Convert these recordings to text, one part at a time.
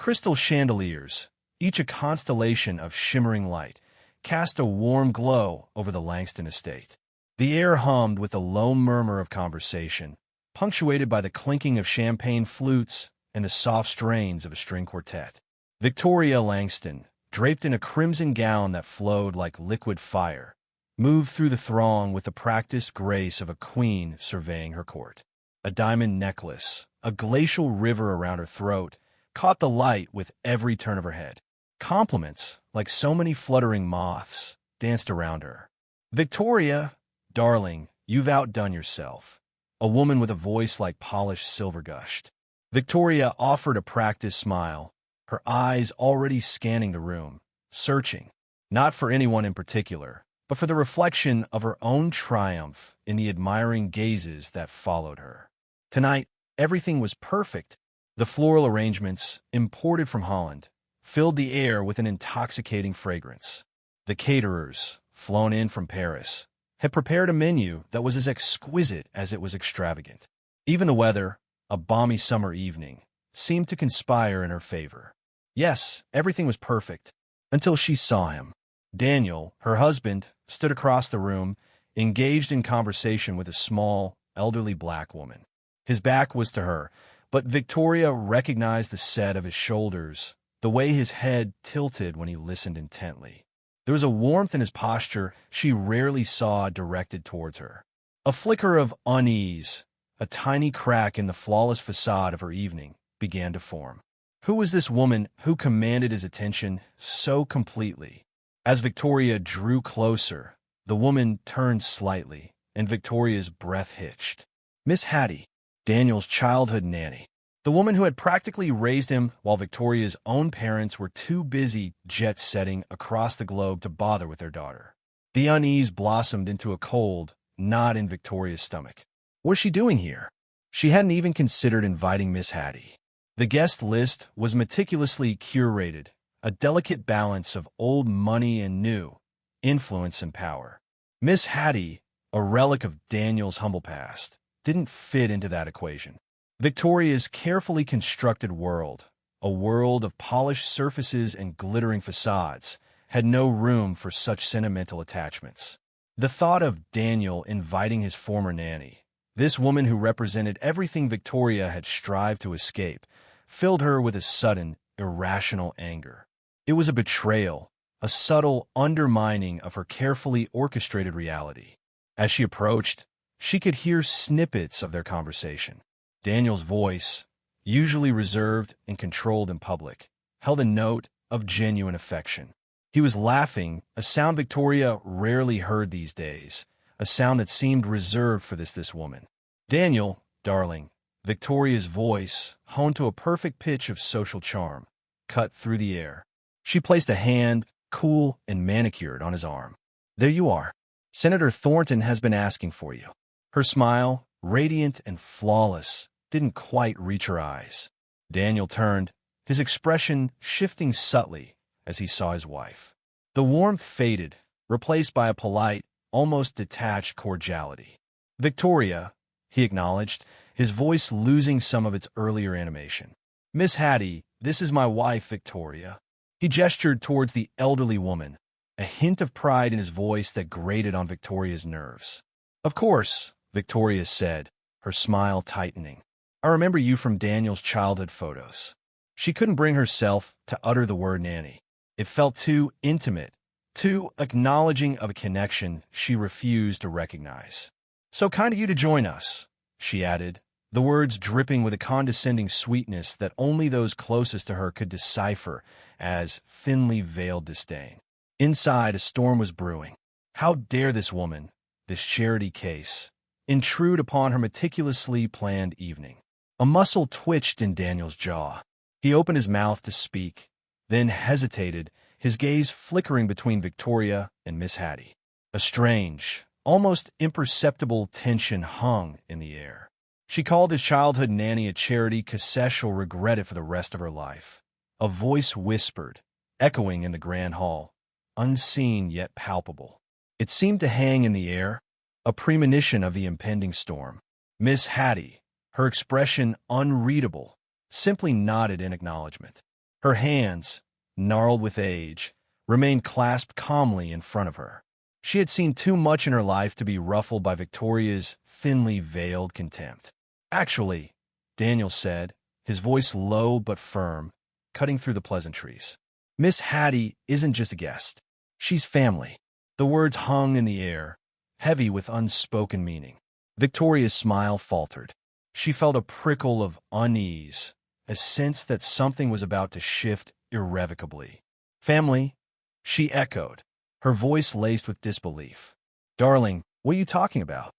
Crystal chandeliers, each a constellation of shimmering light, cast a warm glow over the Langston estate. The air hummed with a low murmur of conversation, punctuated by the clinking of champagne flutes and the soft strains of a string quartet. Victoria Langston, draped in a crimson gown that flowed like liquid fire, moved through the throng with the practiced grace of a queen surveying her court. A diamond necklace, a glacial river around her throat, caught the light with every turn of her head. Compliments, like so many fluttering moths, danced around her. "Victoria, darling, you've outdone yourself." A woman with a voice like polished silver gushed. Victoria offered a practiced smile, her eyes already scanning the room, searching, not for anyone in particular, but for the reflection of her own triumph in the admiring gazes that followed her. Tonight, everything was perfect. The floral arrangements, imported from Holland, filled the air with an intoxicating fragrance. The caterers, flown in from Paris, had prepared a menu that was as exquisite as it was extravagant. Even the weather, a balmy summer evening, seemed to conspire in her favor. Yes, everything was perfect, until she saw him. Daniel, her husband, stood across the room, engaged in conversation with a small, elderly black woman. His back was to her, but Victoria recognized the set of his shoulders, the way his head tilted when he listened intently. There was a warmth in his posture she rarely saw directed towards her. A flicker of unease, a tiny crack in the flawless facade of her evening, began to form. Who was this woman who commanded his attention so completely? As Victoria drew closer, the woman turned slightly, and Victoria's breath hitched. Miss Hatty, Daniel's childhood nanny. The woman who had practically raised him while Victoria's own parents were too busy jet-setting across the globe to bother with their daughter. The unease blossomed into a cold, knot in Victoria's stomach. What was she doing here? She hadn't even considered inviting Miss Hatty. The guest list was meticulously curated, a delicate balance of old money and new, influence and power. Miss Hatty, a relic of Daniel's humble past, didn't fit into that equation. Victoria's carefully constructed world, a world of polished surfaces and glittering facades, had no room for such sentimental attachments. The thought of Daniel inviting his former nanny, this woman who represented everything Victoria had strived to escape, filled her with a sudden, irrational anger. It was a betrayal, a subtle undermining of her carefully orchestrated reality. As she approached, she could hear snippets of their conversation. Daniel's voice, usually reserved and controlled in public, held a note of genuine affection. He was laughing, a sound Victoria rarely heard these days, a sound that seemed reserved for this woman. "Daniel, darling," Victoria's voice, honed to a perfect pitch of social charm, cut through the air. She placed a hand, cool and manicured, on his arm. "There you are. Senator Thornton has been asking for you." Her smile, radiant and flawless, didn't quite reach her eyes. Daniel turned, his expression shifting subtly as he saw his wife. The warmth faded, replaced by a polite, almost detached cordiality. "Victoria," he acknowledged, his voice losing some of its earlier animation. "Miss Hatty, this is my wife, Victoria." He gestured towards the elderly woman, a hint of pride in his voice that grated on Victoria's nerves. "Of course," Victoria said, her smile tightening. "I remember you from Daniel's childhood photos." She couldn't bring herself to utter the word nanny. It felt too intimate, too acknowledging of a connection she refused to recognize. "So kind of you to join us," she added, the words dripping with a condescending sweetness that only those closest to her could decipher as thinly veiled disdain. Inside, a storm was brewing. How dare this woman, this charity case, intrude upon her meticulously planned evening? A muscle twitched in Daniel's jaw. He opened his mouth to speak, then hesitated, his gaze flickering between Victoria and Miss Hatty. A strange, almost imperceptible tension hung in the air. She called his childhood nanny a charity cassette she'll regret it for the rest of her life. A voice whispered, echoing in the grand hall, unseen yet palpable. It seemed to hang in the air, a premonition of the impending storm. Miss Hatty, her expression unreadable, simply nodded in acknowledgement. Her hands, gnarled with age, remained clasped calmly in front of her. She had seen too much in her life to be ruffled by Victoria's thinly veiled contempt. "Actually," Daniel said, his voice low but firm, cutting through the pleasantries, "Miss Hatty isn't just a guest. She's family." The words hung in the air, heavy with unspoken meaning. Victoria's smile faltered. She felt a prickle of unease, a sense that something was about to shift irrevocably. "Family?" she echoed, her voice laced with disbelief. "Darling, what are you talking about?"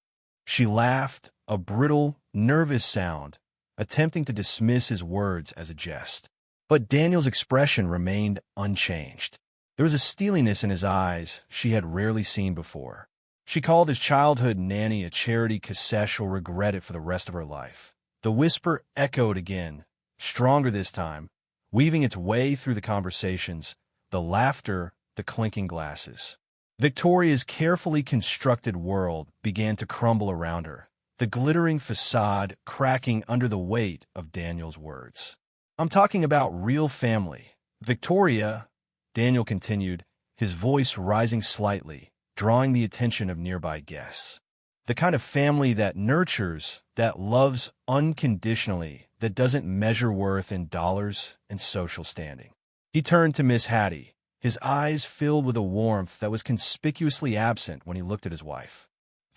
She laughed, a brittle, nervous sound, attempting to dismiss his words as a jest. But Daniel's expression remained unchanged. There was a steeliness in his eyes she had rarely seen before. She called his childhood nanny a charity cassette she'll regret it for the rest of her life. The whisper echoed again, stronger this time, weaving its way through the conversations, the laughter, the clinking glasses. Victoria's carefully constructed world began to crumble around her, the glittering facade cracking under the weight of Daniel's words. "I'm talking about real family. Victoria," Daniel continued, his voice rising slightly, drawing the attention of nearby guests. "The kind of family that nurtures, that loves unconditionally, that doesn't measure worth in dollars and social standing." He turned to Miss Hatty, his eyes filled with a warmth that was conspicuously absent when he looked at his wife.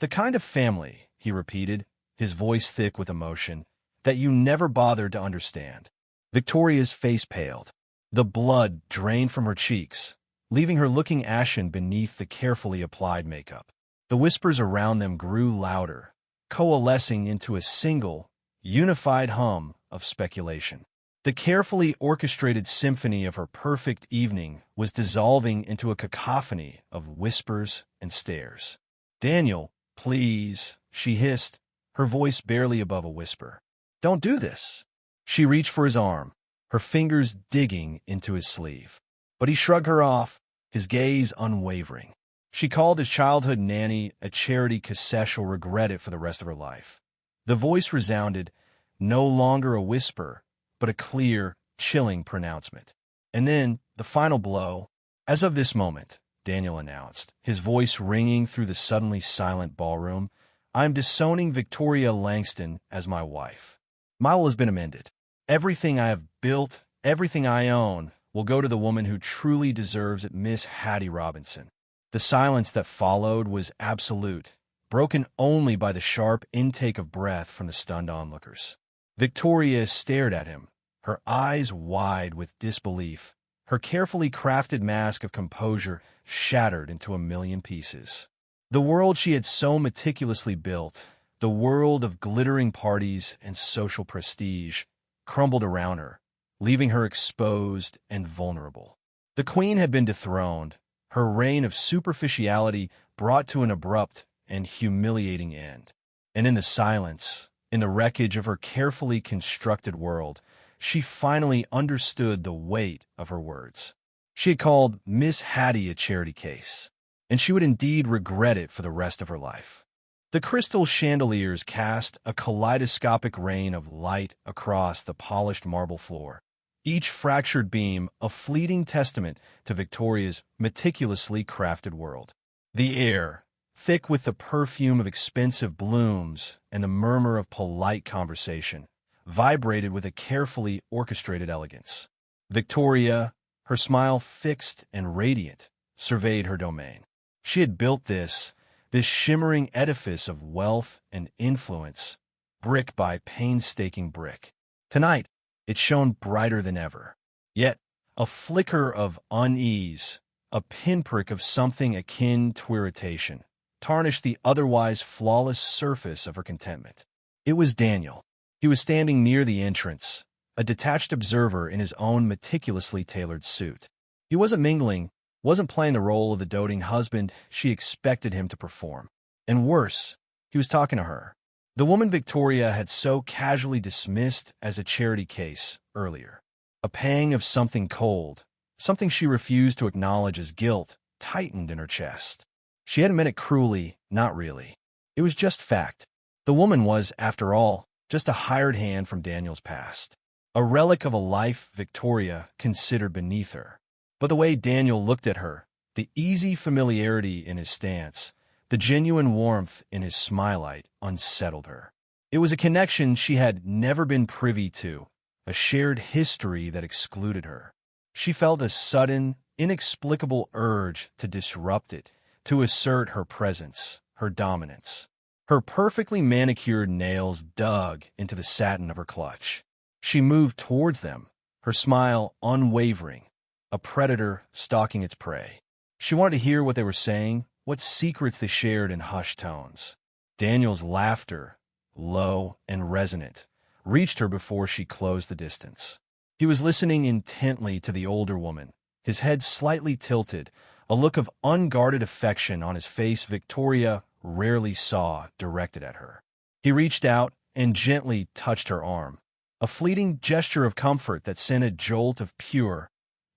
"The kind of family," he repeated, his voice thick with emotion, "that you never bothered to understand." Victoria's face paled. The blood drained from her cheeks, leaving her looking ashen beneath the carefully applied makeup. The whispers around them grew louder, coalescing into a single, unified hum of speculation. The carefully orchestrated symphony of her perfect evening was dissolving into a cacophony of whispers and stares. "Daniel, please," she hissed, her voice barely above a whisper. "Don't do this." She reached for his arm, her fingers digging into his sleeve. But he shrugged her off, his gaze unwavering. She called his childhood nanny a charity cassette she'll regret it for the rest of her life. The voice resounded, no longer a whisper, but a clear, chilling pronouncement. And then, the final blow. "As of this moment," Daniel announced, his voice ringing through the suddenly silent ballroom, "I am disowning Victoria Langston as my wife. My will has been amended. Everything I have built, everything I own, will go to the woman who truly deserves it, Miss Hatty Robinson." The silence that followed was absolute, broken only by the sharp intake of breath from the stunned onlookers. Victoria stared at him, her eyes wide with disbelief, her carefully crafted mask of composure shattered into a million pieces. The world she had so meticulously built, the world of glittering parties and social prestige, crumbled around her, leaving her exposed and vulnerable. The queen had been dethroned, her reign of superficiality brought to an abrupt and humiliating end. And in the silence, in the wreckage of her carefully constructed world, she finally understood the weight of her words. She had called Miss Hatty a charity case, and she would indeed regret it for the rest of her life. The crystal chandeliers cast a kaleidoscopic rain of light across the polished marble floor, each fractured beam a fleeting testament to Victoria's meticulously crafted world. The air, thick with the perfume of expensive blooms and the murmur of polite conversation, vibrated with a carefully orchestrated elegance. Victoria, her smile fixed and radiant, surveyed her domain. She had built this shimmering edifice of wealth and influence, brick by painstaking brick. Tonight, it shone brighter than ever. Yet, a flicker of unease, a pinprick of something akin to irritation, tarnished the otherwise flawless surface of her contentment. It was Daniel. He was standing near the entrance, a detached observer in his own meticulously tailored suit. He wasn't mingling, wasn't playing the role of the doting husband she expected him to perform. And worse, he was talking to her. The woman Victoria had so casually dismissed as a charity case earlier. A pang of something cold, something she refused to acknowledge as guilt, tightened in her chest. She hadn't meant it cruelly, not really. It was just fact. The woman was, after all, just a hired hand from Daniel's past. a relic of a life Victoria considered beneath her. But the way Daniel looked at her, the easy familiarity in his stance, the genuine warmth in his smile unsettled her. It was a connection she had never been privy to, a shared history that excluded her. She felt a sudden, inexplicable urge to disrupt it, to assert her presence, her dominance. Her perfectly manicured nails dug into the satin of her clutch. She moved towards them, her smile unwavering, a predator stalking its prey. She wanted to hear what they were saying, what secrets they shared in hushed tones. Daniel's laughter, low and resonant, reached her before she closed the distance. He was listening intently to the older woman, his head slightly tilted, a look of unguarded affection on his face Victoria rarely saw directed at her. He reached out and gently touched her arm, a fleeting gesture of comfort that sent a jolt of pure,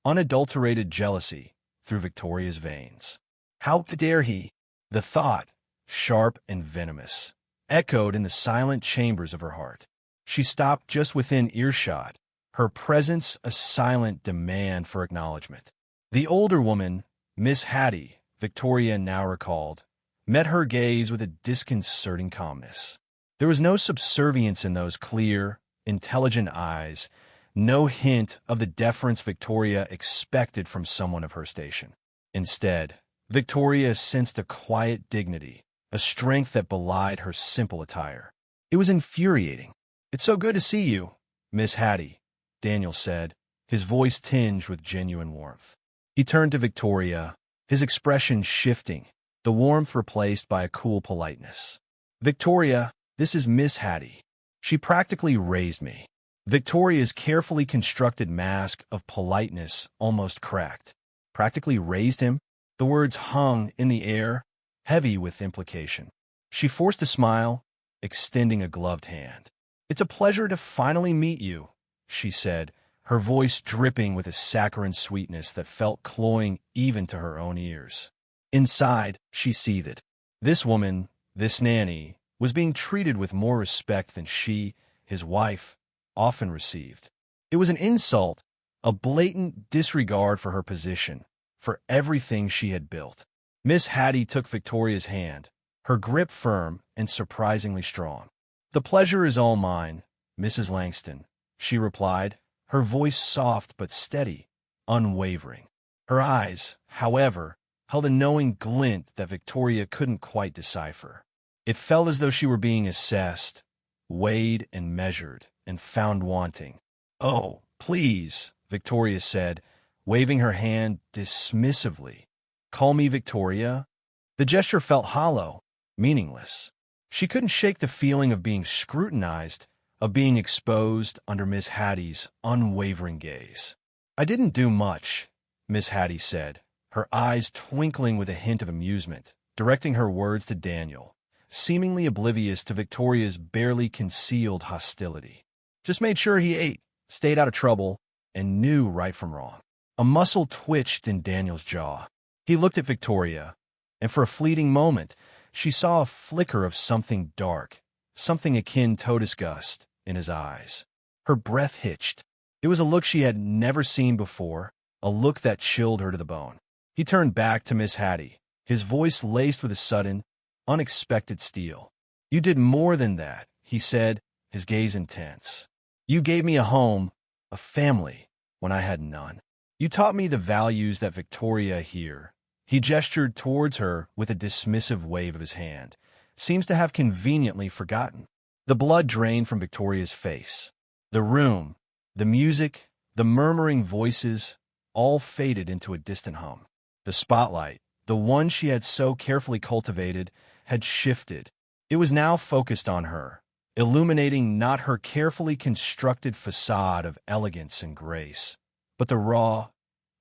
unadulterated jealousy through Victoria's veins. How dare he? The thought, sharp and venomous, echoed in the silent chambers of her heart. She stopped just within earshot, her presence a silent demand for acknowledgement. The older woman, Miss Hatty, Victoria now recalled, met her gaze with a disconcerting calmness. There was no subservience in those clear, intelligent eyes, no hint of the deference Victoria expected from someone of her station. Instead, Victoria sensed a quiet dignity, a strength that belied her simple attire. It was infuriating. "It's so good to see you, Miss Hatty," Daniel said, his voice tinged with genuine warmth. He turned to Victoria, his expression shifting, the warmth replaced by a cool politeness. "Victoria, this is Miss Hatty. She practically raised me." Victoria's carefully constructed mask of politeness almost cracked. Practically raised him? The words hung in the air, heavy with implication. She forced a smile, extending a gloved hand. "It's a pleasure to finally meet you," she said, her voice dripping with a saccharine sweetness that felt cloying even to her own ears. Inside, she seethed. This woman, this nanny, was being treated with more respect than she, his wife, often received. It was an insult, a blatant disregard for her position, for everything she had built. Miss Hatty took Victoria's hand, her grip firm and surprisingly strong. "The pleasure is all mine, Mrs. Langston," she replied, her voice soft but steady, unwavering. Her eyes, however, held a knowing glint that Victoria couldn't quite decipher. It felt as though she were being assessed, weighed and measured, and found wanting. "Oh, please," Victoria said, waving her hand dismissively. "Call me Victoria?" The gesture felt hollow, meaningless. She couldn't shake the feeling of being scrutinized, of being exposed under Miss Hatty's unwavering gaze. "I didn't do much," Miss Hatty said, her eyes twinkling with a hint of amusement, directing her words to Daniel, seemingly oblivious to Victoria's barely concealed hostility. "Just made sure he ate, stayed out of trouble, and knew right from wrong." A muscle twitched in Daniel's jaw. He looked at Victoria, and for a fleeting moment, she saw a flicker of something dark, something akin to disgust, in his eyes. Her breath hitched. It was a look she had never seen before, a look that chilled her to the bone. He turned back to Miss Hatty, his voice laced with a sudden, unexpected steel. "You did more than that," he said, his gaze intense. "You gave me a home, a family, when I had none. You taught me the values that Victoria here." He gestured towards her with a dismissive wave of his hand. "Seems to have conveniently forgotten." The blood drained from Victoria's face. The room, the music, the murmuring voices, all faded into a distant hum. The spotlight, the one she had so carefully cultivated, had shifted. It was now focused on her, illuminating not her carefully constructed facade of elegance and grace, but the raw,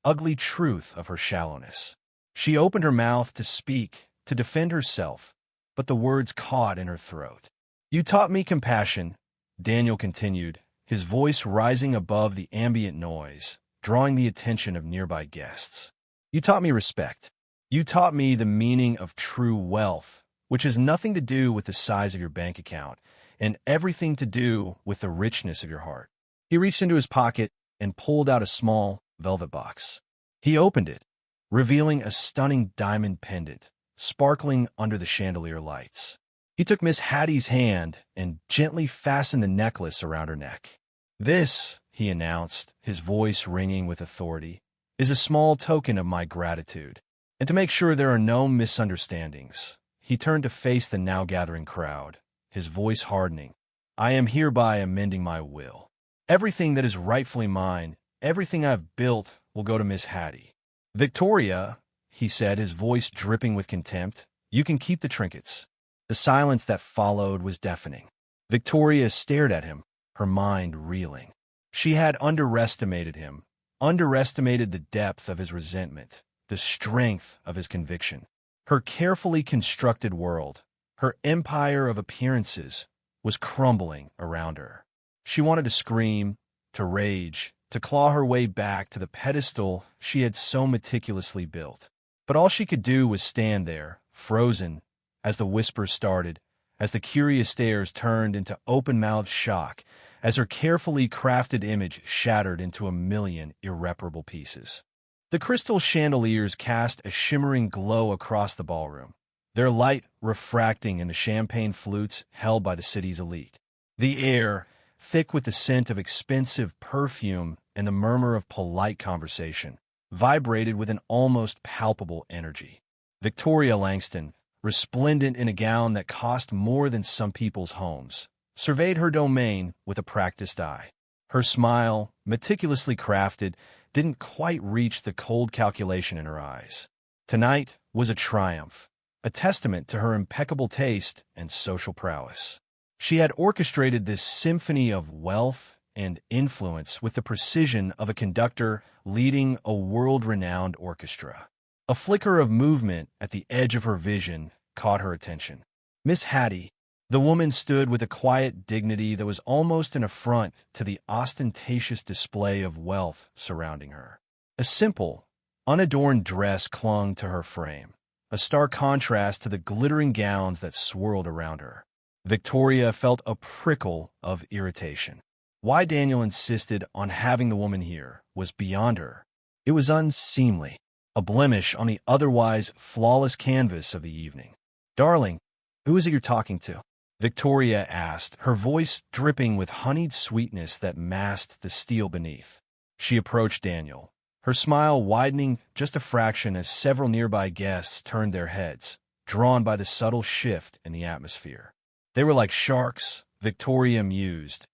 ugly truth of her shallowness. She opened her mouth to speak, to defend herself, but the words caught in her throat. "You taught me compassion," Daniel continued, his voice rising above the ambient noise, drawing the attention of nearby guests. "You taught me respect. You taught me the meaning of true wealth, which has nothing to do with the size of your bank account, and everything to do with the richness of your heart. He reached into his pocket and pulled out a small velvet box. He opened it, revealing a stunning diamond pendant, sparkling under the chandelier lights. He took Miss Hatty's hand and gently fastened the necklace around her neck. "This," he announced, his voice ringing with authority, "is a small token of my gratitude. And to make sure there are no misunderstandings," he turned to face the now-gathering crowd, his voice hardening, "I am hereby amending my will. Everything that is rightfully mine, everything I've built, will go to Miss Hatty. Victoria," he said, his voice dripping with contempt, "you can keep the trinkets." The silence that followed was deafening. Victoria stared at him, her mind reeling. She had underestimated him, underestimated the depth of his resentment, the strength of his conviction. Her carefully constructed world, her empire of appearances, was crumbling around her. She wanted to scream, to rage, to claw her way back to the pedestal she had so meticulously built. But all she could do was stand there, frozen, as the whispers started, as the curious stares turned into open-mouthed shock, as her carefully crafted image shattered into a million irreparable pieces. The crystal chandeliers cast a shimmering glow across the ballroom, their light refracting into champagne flutes held by the city's elite. The air, thick with the scent of expensive perfume and the murmur of polite conversation, vibrated with an almost palpable energy. Victoria Langston, resplendent in a gown that cost more than some people's homes, surveyed her domain with a practiced eye. Her smile, meticulously crafted, didn't quite reach the cold calculation in her eyes. Tonight was a triumph, a testament to her impeccable taste and social prowess. She had orchestrated this symphony of wealth and influence with the precision of a conductor leading a world-renowned orchestra. A flicker of movement at the edge of her vision caught her attention. Miss Hatty, the woman, stood with a quiet dignity that was almost an affront to the ostentatious display of wealth surrounding her. A simple, unadorned dress clung to her frame, a stark contrast to the glittering gowns that swirled around her. Victoria felt a prickle of irritation. Why Daniel insisted on having the woman here was beyond her. It was unseemly, a blemish on the otherwise flawless canvas of the evening. "Darling, who is it you're talking to?" Victoria asked, her voice dripping with honeyed sweetness that masked the steel beneath. She approached Daniel, her smile widening just a fraction as several nearby guests turned their heads, drawn by the subtle shift in the atmosphere. They were like sharks, Victoria mused,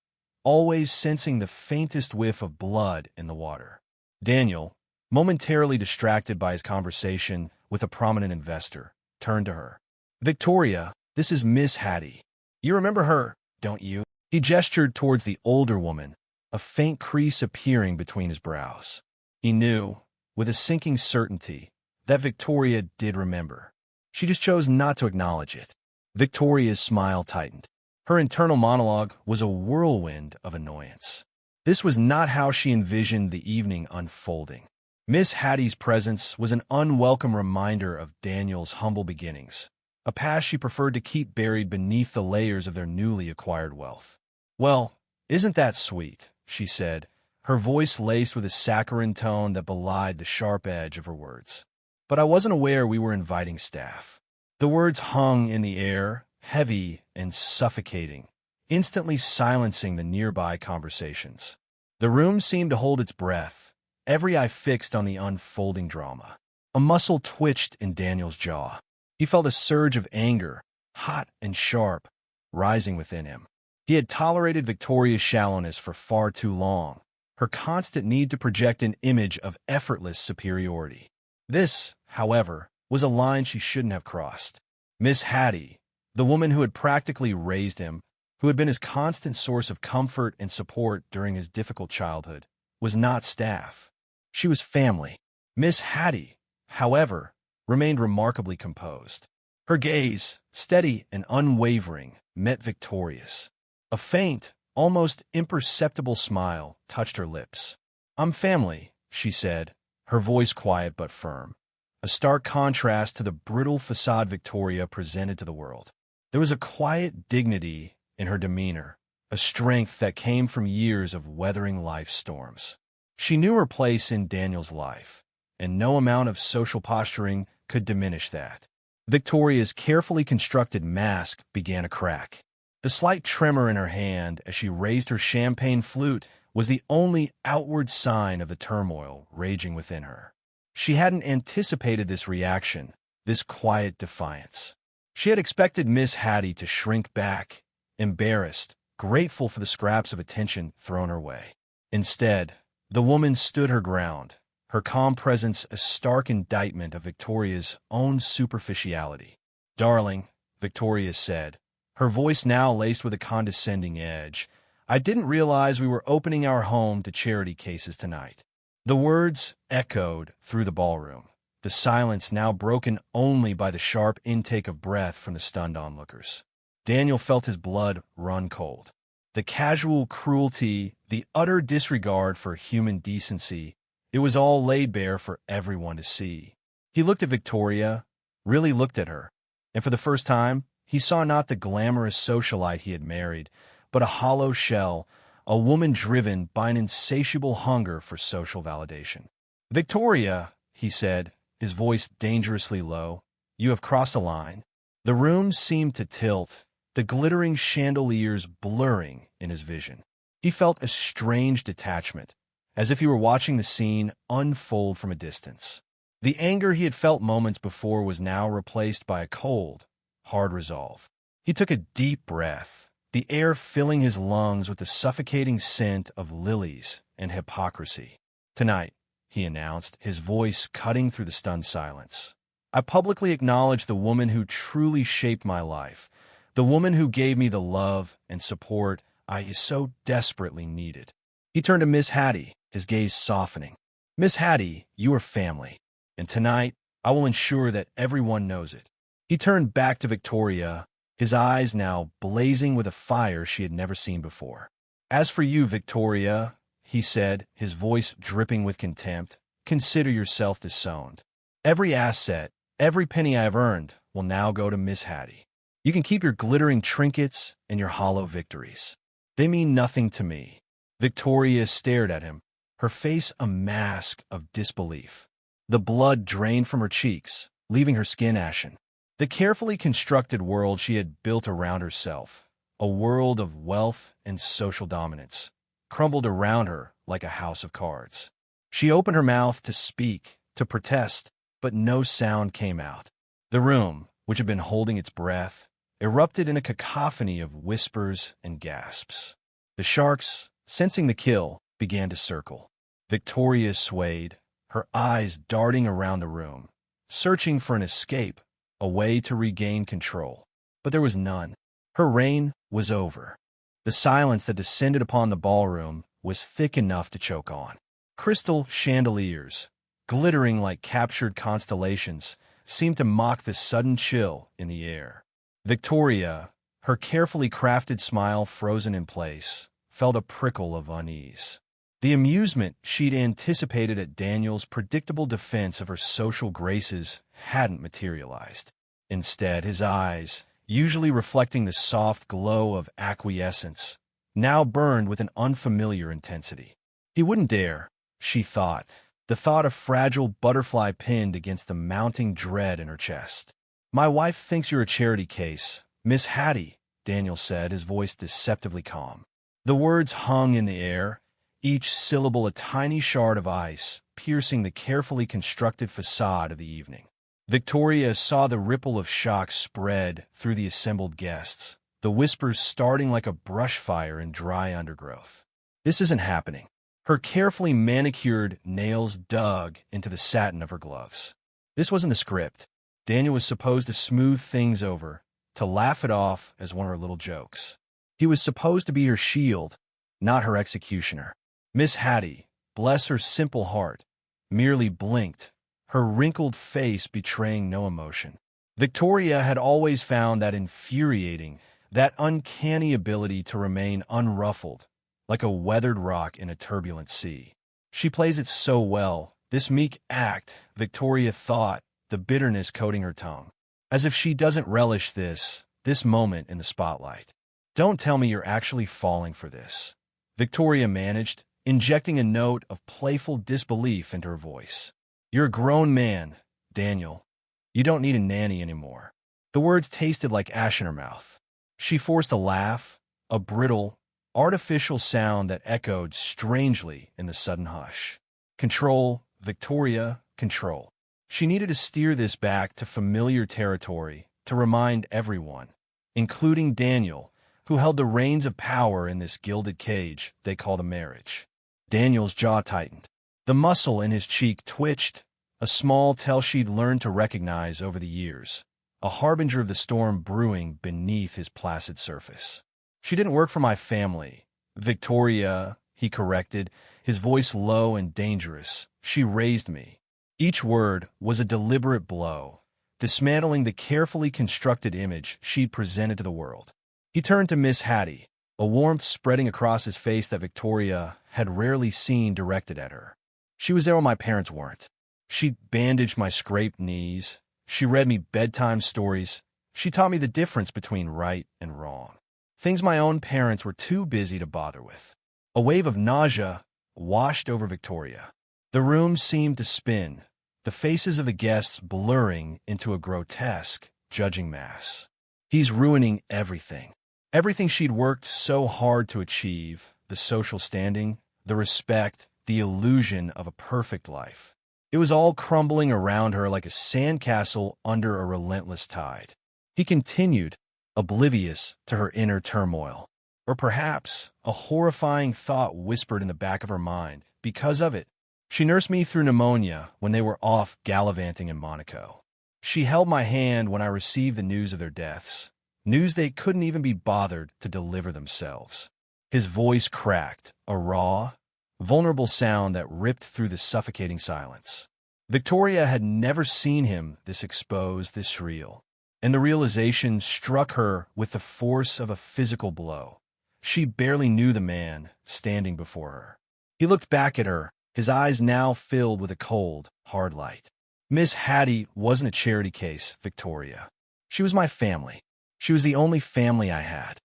always sensing the faintest whiff of blood in the water. Daniel, momentarily distracted by his conversation with a prominent investor, turned to her. "Victoria, this is Miss Hatty. You remember her, don't you?" He gestured towards the older woman, a faint crease appearing between his brows. He knew, with a sinking certainty, that Victoria did remember. She just chose not to acknowledge it. Victoria's smile tightened. Her internal monologue was a whirlwind of annoyance. This was not how she envisioned the evening unfolding. Miss Hatty's presence was an unwelcome reminder of Daniel's humble beginnings, a past she preferred to keep buried beneath the layers of their newly acquired wealth. "Well, isn't that sweet?" she said, her voice laced with a saccharine tone that belied the sharp edge of her words. "But I wasn't aware we were inviting staff." The words hung in the air, heavy and suffocating, instantly silencing the nearby conversations. The room seemed to hold its breath, every eye fixed on the unfolding drama. A muscle twitched in Daniel's jaw. He felt a surge of anger, hot and sharp, rising within him. He had tolerated Victoria's shallowness for far too long, her constant need to project an image of effortless superiority. This, however, was a line she shouldn't have crossed. Miss Hatty, the woman who had practically raised him, who had been his constant source of comfort and support during his difficult childhood, was not staff. She was family. Miss Hatty, however, remained remarkably composed. Her gaze, steady and unwavering, met Victoria's. A faint, almost imperceptible smile touched her lips. "I'm family," she said, her voice quiet but firm, a stark contrast to the brittle facade Victoria presented to the world. There was a quiet dignity in her demeanor, a strength that came from years of weathering life's storms. She knew her place in Daniel's life, and no amount of social posturing could diminish that. Victoria's carefully constructed mask began to crack. The slight tremor in her hand as she raised her champagne flute was the only outward sign of the turmoil raging within her. She hadn't anticipated this reaction, this quiet defiance. She had expected Miss Hatty to shrink back, embarrassed, grateful for the scraps of attention thrown her way. Instead, the woman stood her ground, her calm presence a stark indictment of Victoria's own superficiality. "Darling," Victoria said, her voice now laced with a condescending edge, "I didn't realize we were opening our home to charity cases tonight." The words echoed through the ballroom, the silence now broken only by the sharp intake of breath from the stunned onlookers. Daniel felt his blood run cold. The casual cruelty, the utter disregard for human decency, it was all laid bare for everyone to see. He looked at Victoria, really looked at her, and for the first time, he saw not the glamorous socialite he had married, but a hollow shell, a woman driven by an insatiable hunger for social validation. "Victoria," he said, his voice dangerously low, "you have crossed a line." The room seemed to tilt, the glittering chandeliers blurring in his vision. He felt a strange detachment, as if he were watching the scene unfold from a distance. The anger he had felt moments before was now replaced by a cold, hard resolve. He took a deep breath, the air filling his lungs with the suffocating scent of lilies and hypocrisy. "Tonight," he announced, his voice cutting through the stunned silence, "I publicly acknowledge the woman who truly shaped my life, the woman who gave me the love and support I so desperately needed." He turned to Miss Hatty, his gaze softening. "Miss Hatty, you are family, and tonight I will ensure that everyone knows it." He turned back to Victoria, his eyes now blazing with a fire she had never seen before. "As for you, Victoria," he said, his voice dripping with contempt, "consider yourself disowned. Every asset, every penny I have earned will now go to Miss Hatty. You can keep your glittering trinkets and your hollow victories. They mean nothing to me." Victoria stared at him, her face a mask of disbelief. The blood drained from her cheeks, leaving her skin ashen. The carefully constructed world she had built around herself, a world of wealth and social dominance, crumbled around her like a house of cards. She opened her mouth to speak, to protest, but no sound came out. The room, which had been holding its breath, erupted in a cacophony of whispers and gasps. The sharks, sensing the kill, began to circle. Victoria swayed, her eyes darting around the room, searching for an escape, a way to regain control. But there was none. Her reign was over. The silence that descended upon the ballroom was thick enough to choke on. Crystal chandeliers, glittering like captured constellations, seemed to mock the sudden chill in the air. Victoria, her carefully crafted smile frozen in place, felt a prickle of unease. The amusement she'd anticipated at Daniel's predictable defense of her social graces hadn't materialized. Instead, his eyes, usually reflecting the soft glow of acquiescence, now burned with an unfamiliar intensity. He wouldn't dare, she thought, the thought of fragile butterfly pinned against the mounting dread in her chest. "My wife thinks you're a charity case, Miss Hatty," Daniel said, his voice deceptively calm. The words hung in the air, each syllable a tiny shard of ice, piercing the carefully constructed facade of the evening. Victoria saw the ripple of shock spread through the assembled guests, the whispers starting like a brush fire in dry undergrowth. "This isn't happening." Her carefully manicured nails dug into the satin of her gloves. This wasn't the script. Daniel was supposed to smooth things over, to laugh it off as one of her little jokes. He was supposed to be her shield, not her executioner. Miss Hatty, bless her simple heart, merely blinked, her wrinkled face betraying no emotion. Victoria had always found that infuriating, that uncanny ability to remain unruffled, like a weathered rock in a turbulent sea. She plays it so well, this meek act, Victoria thought, the bitterness coating her tongue. As if she doesn't relish this moment in the spotlight. Don't tell me you're actually falling for this. Victoria managed, injecting a note of playful disbelief into her voice. You're a grown man, Daniel. You don't need a nanny anymore. The words tasted like ash in her mouth. She forced a laugh, a brittle, artificial sound that echoed strangely in the sudden hush. Control, Victoria, control. She needed to steer this back to familiar territory to remind everyone, including Daniel, who held the reins of power in this gilded cage they called a marriage. Daniel's jaw tightened. The muscle in his cheek twitched, a small tell she'd learned to recognize over the years, a harbinger of the storm brewing beneath his placid surface. She didn't work for my family. Victoria, he corrected, his voice low and dangerous. She raised me. Each word was a deliberate blow, dismantling the carefully constructed image she'd presented to the world. He turned to Miss Hatty, a warmth spreading across his face that Victoria had rarely seen directed at her. She was there when my parents weren't. She bandaged my scraped knees. She read me bedtime stories. She taught me the difference between right and wrong. Things my own parents were too busy to bother with. A wave of nausea washed over Victoria. The room seemed to spin, the faces of the guests blurring into a grotesque, judging mass. He's ruining everything. Everything she'd worked so hard to achieve, the social standing, the respect, the illusion of a perfect life. It was all crumbling around her like a sandcastle under a relentless tide. He continued, oblivious to her inner turmoil. Or perhaps a horrifying thought whispered in the back of her mind. Because of it, she nursed me through pneumonia when they were off gallivanting in Monaco. She held my hand when I received the news of their deaths, news they couldn't even be bothered to deliver themselves. His voice cracked, a raw, vulnerable sound that ripped through the suffocating silence. Victoria had never seen him this exposed, this real, and the realization struck her with the force of a physical blow. She barely knew the man standing before her. He looked back at her, his eyes now filled with a cold, hard light. Miss Hatty wasn't a charity case, Victoria. She was my family. She was the only family I had.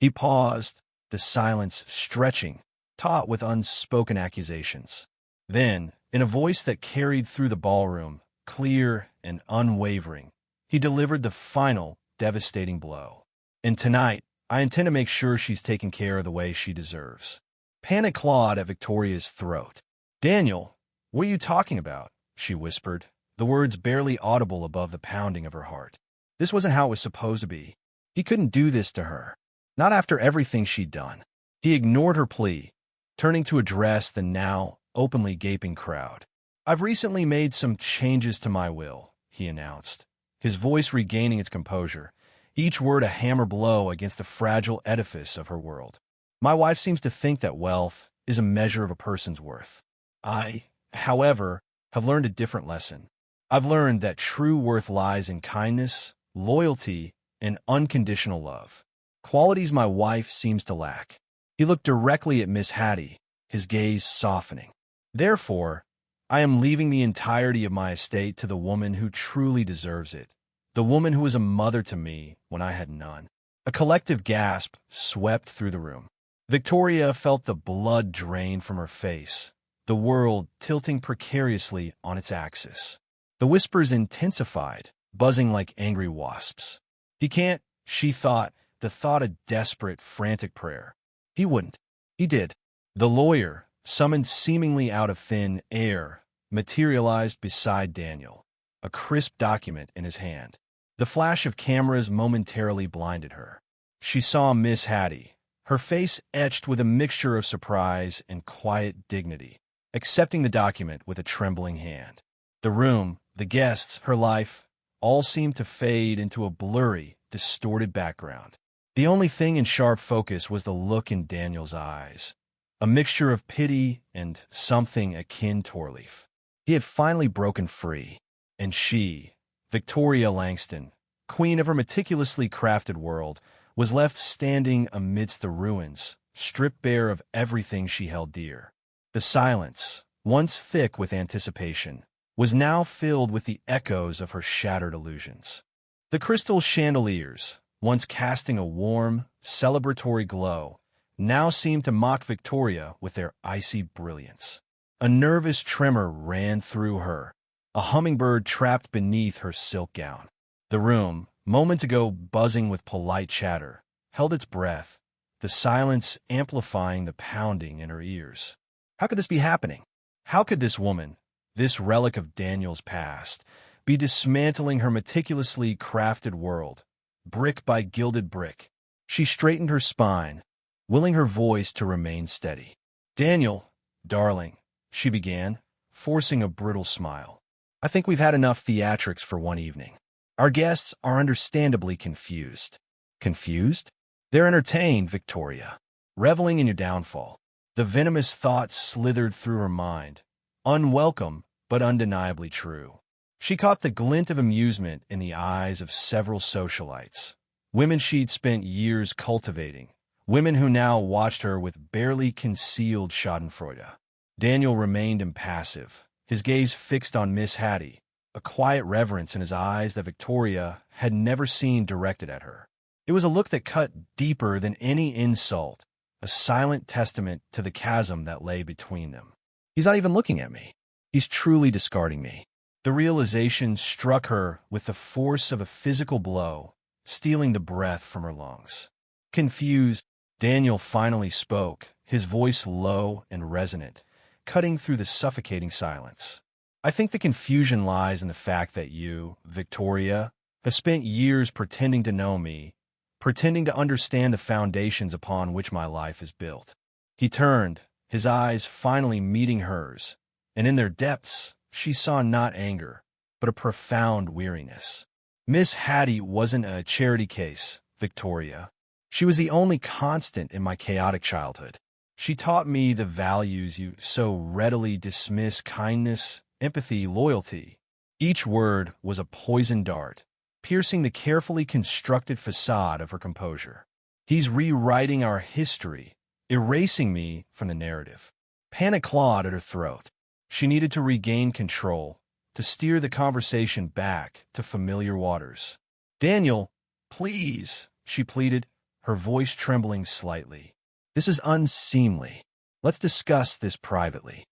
He paused, the silence stretching, taut with unspoken accusations. Then, in a voice that carried through the ballroom, clear and unwavering, he delivered the final, devastating blow. And tonight, I intend to make sure she's taken care of the way she deserves. Panic clawed at Victoria's throat. Daniel, what are you talking about? She whispered, the words barely audible above the pounding of her heart. This wasn't how it was supposed to be. He couldn't do this to her. Not after everything she'd done. He ignored her plea, turning to address the now openly gaping crowd. I've recently made some changes to my will, he announced, his voice regaining its composure, each word a hammer blow against the fragile edifice of her world. My wife seems to think that wealth is a measure of a person's worth. I, however, have learned a different lesson. I've learned that true worth lies in kindness, loyalty, and unconditional love. Qualities my wife seems to lack. He looked directly at Miss Hatty, his gaze softening. Therefore, I am leaving the entirety of my estate to the woman who truly deserves it, the woman who was a mother to me when I had none. A collective gasp swept through the room. Victoria felt the blood drain from her face, the world tilting precariously on its axis. The whispers intensified, buzzing like angry wasps. He can't, she thought, the thought a desperate, frantic prayer. He wouldn't. He did. The lawyer, summoned seemingly out of thin air, materialized beside Daniel, a crisp document in his hand. The flash of cameras momentarily blinded her. She saw Miss Hatty, her face etched with a mixture of surprise and quiet dignity, accepting the document with a trembling hand. The room, the guests, her life, all seemed to fade into a blurry, distorted background. The only thing in sharp focus was the look in Daniel's eyes, a mixture of pity and something akin to relief. He had finally broken free, and she, Victoria Langston, queen of her meticulously crafted world, was left standing amidst the ruins, stripped bare of everything she held dear. The silence, once thick with anticipation, was now filled with the echoes of her shattered illusions. The crystal chandeliers, once casting a warm, celebratory glow, now seemed to mock Victoria with their icy brilliance. A nervous tremor ran through her, a hummingbird trapped beneath her silk gown. The room, moments ago buzzing with polite chatter, held its breath, the silence amplifying the pounding in her ears. How could this be happening? How could this woman, this relic of Daniel's past, be dismantling her meticulously crafted world, brick by gilded brick? She straightened her spine, willing her voice to remain steady. "Daniel, darling," she began, forcing a brittle smile. "I think we've had enough theatrics for one evening. Our guests are understandably confused." "Confused?" "They're entertained, Victoria, reveling in your downfall." The venomous thought slithered through her mind, unwelcome but undeniably true. She caught the glint of amusement in the eyes of several socialites, women she'd spent years cultivating, women who now watched her with barely concealed schadenfreude. Daniel remained impassive, his gaze fixed on Miss Hatty, a quiet reverence in his eyes that Victoria had never seen directed at her. It was a look that cut deeper than any insult, a silent testament to the chasm that lay between them. "He's not even looking at me. He's truly discarding me." The realization struck her with the force of a physical blow, stealing the breath from her lungs. Confused, Daniel finally spoke, his voice low and resonant, cutting through the suffocating silence. "I think the confusion lies in the fact that you, Victoria, have spent years pretending to know me, pretending to understand the foundations upon which my life is built." He turned, his eyes finally meeting hers, and in their depths she saw not anger, but a profound weariness. "Miss Hatty wasn't a charity case, Victoria. She was the only constant in my chaotic childhood. She taught me the values you so readily dismiss: kindness, empathy, loyalty." Each word was a poisoned dart, piercing the carefully constructed facade of her composure. "He's rewriting our history, erasing me from the narrative." Panic clawed at her throat. She needed to regain control, to steer the conversation back to familiar waters. "Daniel, please," she pleaded, her voice trembling slightly. "This is unseemly. Let's discuss this privately."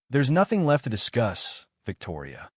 "There's nothing left to discuss, Victoria."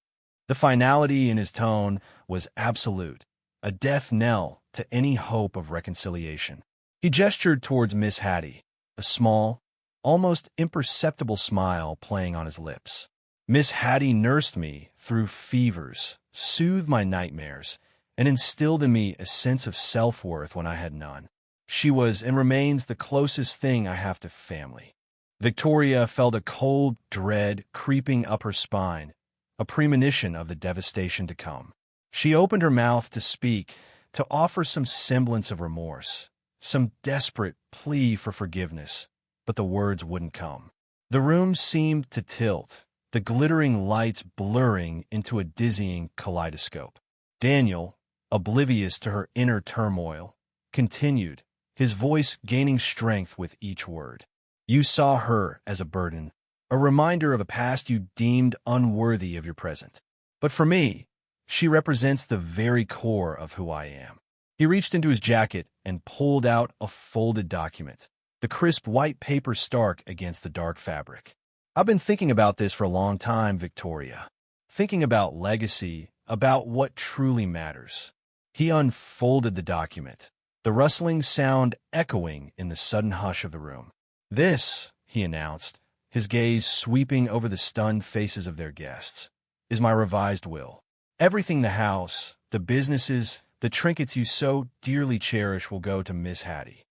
The finality in his tone was absolute, a death knell to any hope of reconciliation. He gestured towards Miss Hatty, a small, almost imperceptible smile playing on his lips. "Miss Hatty nursed me through fevers, soothed my nightmares, and instilled in me a sense of self-worth when I had none. She was and remains the closest thing I have to family." Victoria felt a cold dread creeping up her spine, a premonition of the devastation to come. She opened her mouth to speak, to offer some semblance of remorse, some desperate plea for forgiveness, but the words wouldn't come. The room seemed to tilt, the glittering lights blurring into a dizzying kaleidoscope. Daniel, oblivious to her inner turmoil, continued, his voice gaining strength with each word. "You saw her as a burden, a reminder of a past you deemed unworthy of your present. But for me, she represents the very core of who I am." He reached into his jacket and pulled out a folded document, the crisp white paper stark against the dark fabric. "I've been thinking about this for a long time, Victoria. Thinking about legacy, about what truly matters." He unfolded the document, the rustling sound echoing in the sudden hush of the room. "This," he announced, his gaze sweeping over the stunned faces of their guests, "is my revised will. Everything, the house, the businesses, the trinkets you so dearly cherish, will go to Miss Hatty."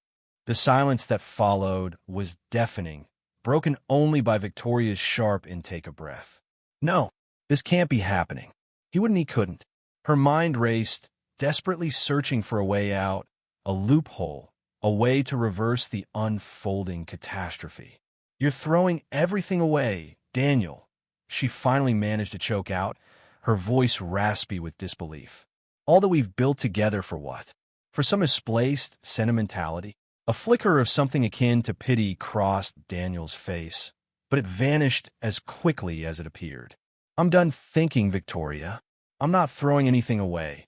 The silence that followed was deafening, broken only by Victoria's sharp intake of breath. "No, this can't be happening." He couldn't. Her mind raced, desperately searching for a way out, a loophole, a way to reverse the unfolding catastrophe. "You're throwing everything away, Daniel," she finally managed to choke out, her voice raspy with disbelief. "All that we've built together, for what? For some misplaced sentimentality?" A flicker of something akin to pity crossed Daniel's face, but it vanished as quickly as it appeared. "I'm done thinking, Victoria. I'm not throwing anything away.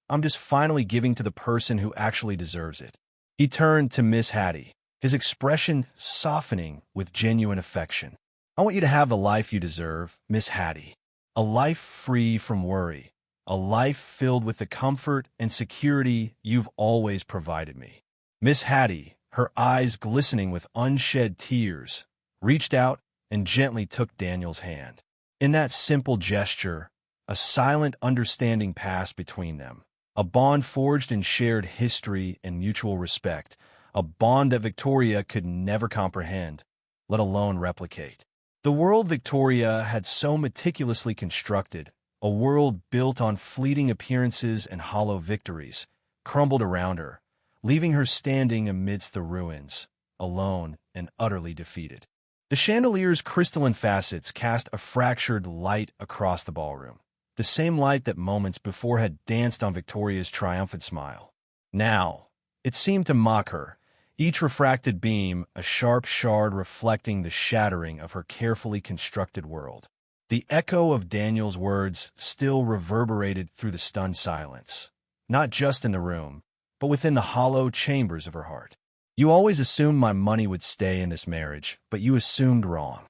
I'm just finally giving to the person who actually deserves it." He turned to Miss Hatty, his expression softening with genuine affection. "I want you to have the life you deserve, Miss Hatty. A life free from worry. A life filled with the comfort and security you've always provided me." Miss Hatty, her eyes glistening with unshed tears, reached out and gently took Daniel's hand. In that simple gesture, a silent understanding passed between them, a bond forged in shared history and mutual respect, a bond that Victoria could never comprehend, let alone replicate. The world Victoria had so meticulously constructed, a world built on fleeting appearances and hollow victories, crumbled around her, leaving her standing amidst the ruins, alone and utterly defeated. The chandelier's crystalline facets cast a fractured light across the ballroom, the same light that moments before had danced on Victoria's triumphant smile. Now, it seemed to mock her, each refracted beam a sharp shard reflecting the shattering of her carefully constructed world. The echo of Daniel's words still reverberated through the stunned silence, not just in the room, but within the hollow chambers of her heart. "You always assumed my money would stay in this marriage, but you assumed wrong.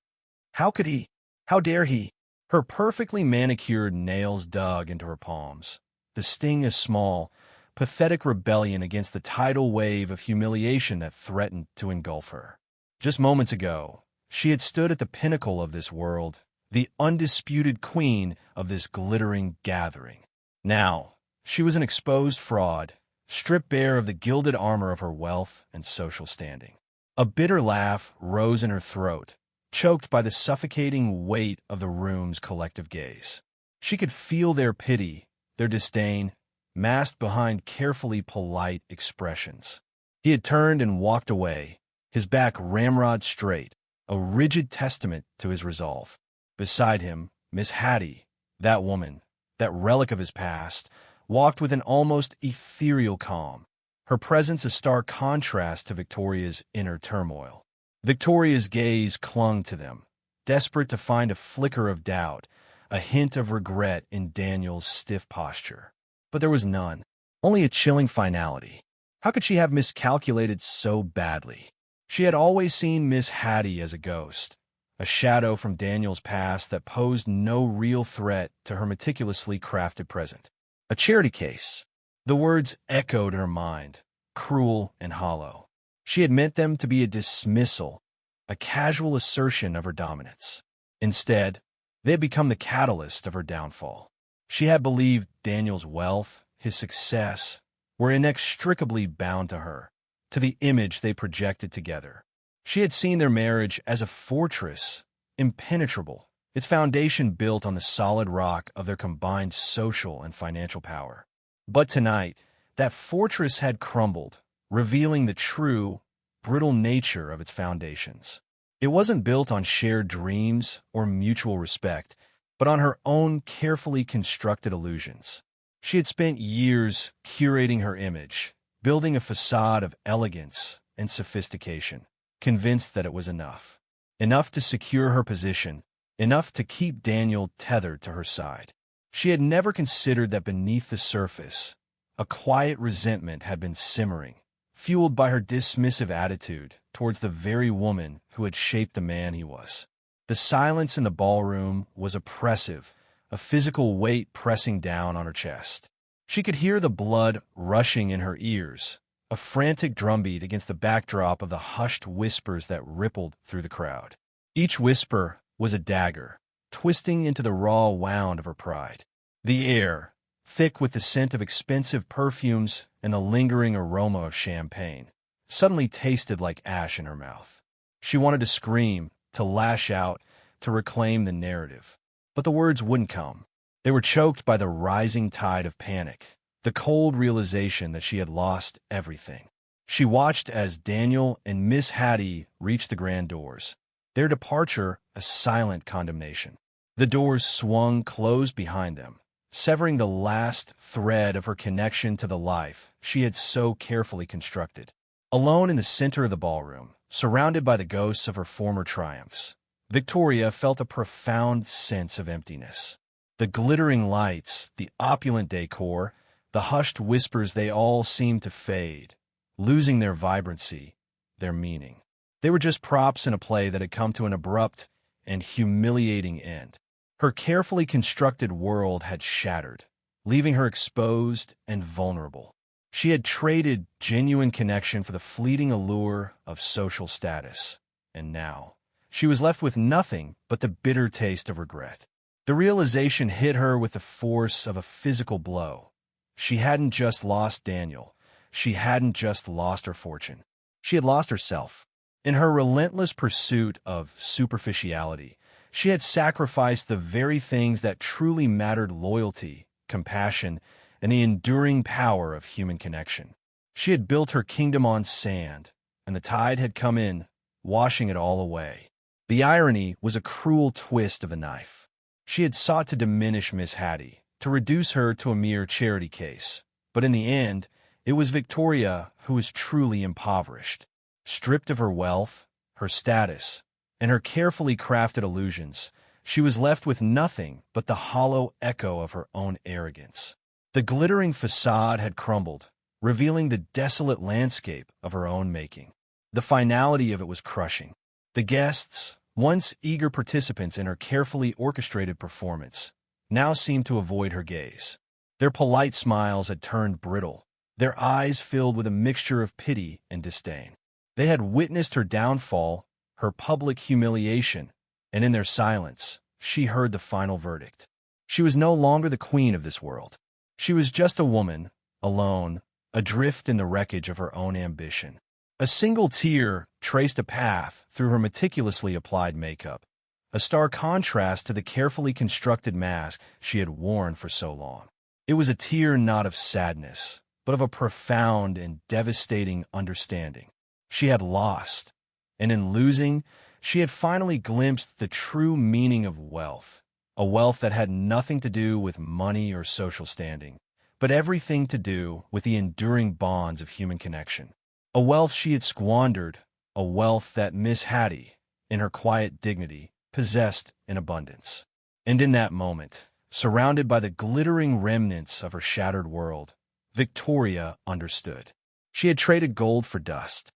How could he? How dare he?" Her perfectly manicured nails dug into her palms, the sting a small, pathetic rebellion against the tidal wave of humiliation that threatened to engulf her. Just moments ago, she had stood at the pinnacle of this world, the undisputed queen of this glittering gathering. Now, she was an exposed fraud, stripped bare of the gilded armor of her wealth and social standing. A bitter laugh rose in her throat, choked by the suffocating weight of the room's collective gaze. She could feel their pity, their disdain, masked behind carefully polite expressions. He had turned and walked away, his back ramrod straight, a rigid testament to his resolve. Beside him, Miss Hatty, that woman, that relic of his past, walked with an almost ethereal calm, her presence a stark contrast to Victoria's inner turmoil. Victoria's gaze clung to them, desperate to find a flicker of doubt, a hint of regret in Daniel's stiff posture. But there was none, only a chilling finality. How could she have miscalculated so badly? She had always seen Miss Hatty as a ghost, a shadow from Daniel's past that posed no real threat to her meticulously crafted present. A charity case. The words echoed in her mind, cruel and hollow. She had meant them to be a dismissal, a casual assertion of her dominance. Instead, they had become the catalyst of her downfall. She had believed Daniel's wealth, his success, were inextricably bound to her, to the image they projected together. She had seen their marriage as a fortress, impenetrable, its foundation built on the solid rock of their combined social and financial power. But tonight, that fortress had crumbled, revealing the true, brittle nature of its foundations. It wasn't built on shared dreams or mutual respect, but on her own carefully constructed illusions. She had spent years curating her image, building a facade of elegance and sophistication, convinced that it was enough. Enough to secure her position, enough to keep Daniel tethered to her side. She had never considered that beneath the surface, a quiet resentment had been simmering, fueled by her dismissive attitude towards the very woman who had shaped the man he was. The silence in the ballroom was oppressive, a physical weight pressing down on her chest. She could hear the blood rushing in her ears, a frantic drumbeat against the backdrop of the hushed whispers that rippled through the crowd. Each whisper was a dagger, twisting into the raw wound of her pride. The air, thick with the scent of expensive perfumes and the lingering aroma of champagne, suddenly tasted like ash in her mouth. She wanted to scream, to lash out, to reclaim the narrative. But the words wouldn't come. They were choked by the rising tide of panic, the cold realization that she had lost everything. She watched as Daniel and Miss Hatty reached the grand doors, their departure a silent condemnation. The doors swung closed behind them, severing the last thread of her connection to the life she had so carefully constructed. Alone in the center of the ballroom, surrounded by the ghosts of her former triumphs, Victoria felt a profound sense of emptiness. The glittering lights, the opulent decor, the hushed whispers, they all seemed to fade, losing their vibrancy, their meaning. They were just props in a play that had come to an abrupt and humiliating end. Her carefully constructed world had shattered, leaving her exposed and vulnerable. She had traded genuine connection for the fleeting allure of social status, and now she was left with nothing but the bitter taste of regret. The realization hit her with the force of a physical blow. She hadn't just lost Daniel. She hadn't just lost her fortune. She had lost herself. In her relentless pursuit of superficiality, she had sacrificed the very things that truly mattered: loyalty, compassion, and the enduring power of human connection. She had built her kingdom on sand, and the tide had come in, washing it all away. The irony was a cruel twist of a knife. She had sought to diminish Miss Hatty, to reduce her to a mere charity case. But in the end, it was Victoria who was truly impoverished. Stripped of her wealth, her status, and her carefully crafted illusions, she was left with nothing but the hollow echo of her own arrogance. The glittering facade had crumbled, revealing the desolate landscape of her own making. The finality of it was crushing. The guests, once eager participants in her carefully orchestrated performance, now seemed to avoid her gaze. Their polite smiles had turned brittle, their eyes filled with a mixture of pity and disdain. They had witnessed her downfall, her public humiliation, and in their silence, she heard the final verdict. She was no longer the queen of this world. She was just a woman, alone, adrift in the wreckage of her own ambition. A single tear traced a path through her meticulously applied makeup, a stark contrast to the carefully constructed mask she had worn for so long. It was a tear not of sadness, but of a profound and devastating understanding. She had lost, and in losing, she had finally glimpsed the true meaning of wealth, a wealth that had nothing to do with money or social standing, but everything to do with the enduring bonds of human connection. A wealth she had squandered, a wealth that Miss Hatty, in her quiet dignity, possessed in abundance. And in that moment, surrounded by the glittering remnants of her shattered world, Victoria understood. She had traded gold for dust.